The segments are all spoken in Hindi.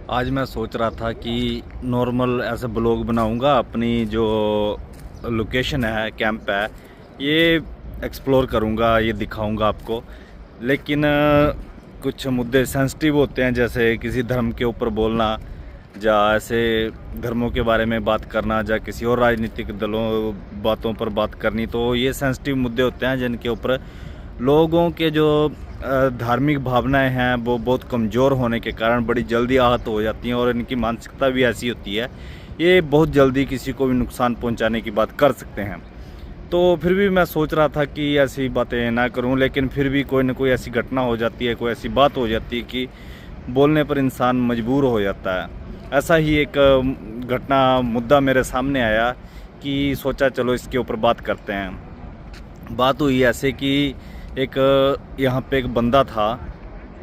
आज मैं सोच रहा था कि नॉर्मल ऐसे ब्लॉग बनाऊंगा, अपनी जो लोकेशन है, कैंप है, ये एक्सप्लोर करूंगा, ये दिखाऊंगा आपको। लेकिन कुछ मुद्दे सेंसिटिव होते हैं, जैसे किसी धर्म के ऊपर बोलना, या ऐसे धर्मों के बारे में बात करना, या किसी और राजनीतिक दलों बातों पर बात करनी। तो ये सेंसिटिव मुद्दे होते हैं जिनके ऊपर लोगों के जो धार्मिक भावनाएं हैं वो बहुत कमज़ोर होने के कारण बड़ी जल्दी आहत हो जाती हैं, और इनकी मानसिकता भी ऐसी होती है, ये बहुत जल्दी किसी को भी नुकसान पहुंचाने की बात कर सकते हैं। तो फिर भी मैं सोच रहा था कि ऐसी बातें ना करूं, लेकिन फिर भी कोई ना कोई ऐसी घटना हो जाती है, कोई ऐसी बात हो जाती है कि बोलने पर इंसान मजबूर हो जाता है। ऐसा ही एक घटना मुद्दा मेरे सामने आया कि सोचा चलो इसके ऊपर बात करते हैं। बात हुई ऐसे कि एक यहाँ पे एक बंदा था,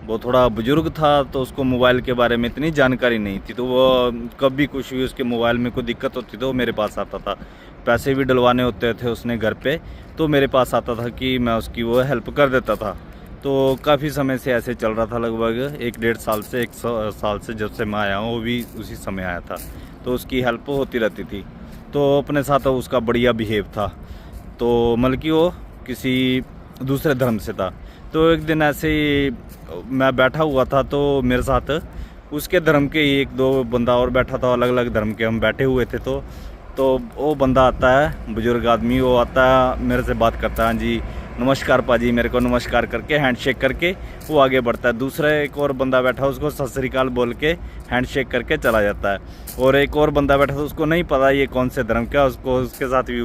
वो थोड़ा बुज़ुर्ग था, तो उसको मोबाइल के बारे में इतनी जानकारी नहीं थी। तो वो कभी कुछ भी उसके मोबाइल में कोई दिक्कत होती तो वो मेरे पास आता था। पैसे भी डलवाने होते थे उसने घर पे, तो मेरे पास आता था कि मैं उसकी वो हेल्प कर देता था। तो काफ़ी समय से ऐसे चल रहा था, लगभग 1-1.5 साल से, 1 साल से जब से मैं आया हूँ, वो भी उसी समय आया था। तो उसकी हेल्प होती रहती थी। तो अपने साथ उसका बढ़िया बिहेव था। तो मतलब कि वो किसी दूसरे धर्म से था। तो एक दिन ऐसे ही मैं बैठा हुआ था, तो मेरे साथ उसके धर्म के ही 1-2 बंदा और बैठा था, अलग अलग धर्म के हम बैठे हुए थे। तो वो बंदा आता है, बुजुर्ग आदमी, वो आता है, मेरे से बात करता है, हाँ जी नमस्कार पाजी, मेरे को नमस्कार करके हैंडशेक करके वो आगे बढ़ता है। दूसरा एक और बंदा बैठा, उसको सत श्री अकाल बोल के हैंडशेक करके चला जाता है। और एक और बंदा बैठा था, उसको नहीं पता ये कौन से धर्म का, उसके साथ भी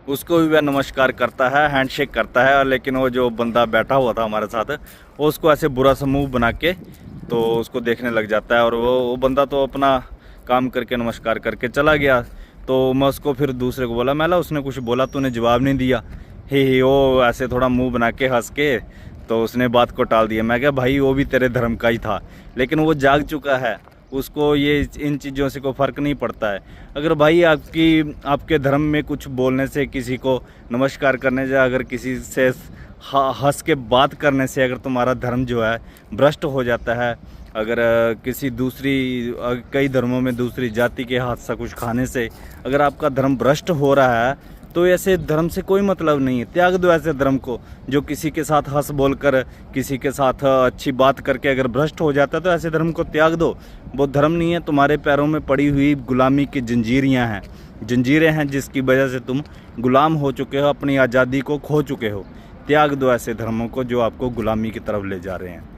उसको भी वह नमस्कार करता है, हैंडशेक करता है। लेकिन वो जो बंदा बैठा हुआ था हमारे साथ, वो उसको ऐसे बुरा सा मुंह बना के तो उसको देखने लग जाता है। और वो बंदा तो अपना काम करके नमस्कार करके चला गया। तो मैं उसको फिर दूसरे को बोला, मैला उसने कुछ बोला, तूने जवाब नहीं दिया। हे वो ऐसे थोड़ा मुंह बना के हंस के तो उसने बात को टाल दिया। मैं कहा भाई वो भी तेरे धर्म का ही था, लेकिन वो जाग चुका है, उसको ये इन चीज़ों से कोई फ़र्क नहीं पड़ता है। अगर भाई आपके धर्म में कुछ बोलने से, किसी को नमस्कार करने से, अगर किसी से हंस के बात करने से अगर तुम्हारा धर्म जो है भ्रष्ट हो जाता है, अगर किसी कई धर्मों में दूसरी जाति के हाथ से कुछ खाने से अगर आपका धर्म भ्रष्ट हो रहा है, तो ऐसे धर्म से कोई मतलब नहीं है। त्याग दो ऐसे धर्म को, जो किसी के साथ हंस बोलकर, किसी के साथ अच्छी बात करके अगर भ्रष्ट हो जाता है, तो ऐसे धर्म को त्याग दो। वो धर्म नहीं है, तुम्हारे पैरों में पड़ी हुई गुलामी की जंजीरें हैं जिसकी वजह से तुम गुलाम हो चुके हो, अपनी आज़ादी को खो चुके हो। त्याग दो ऐसे धर्मों को जो आपको गुलामी की तरफ ले जा रहे हैं।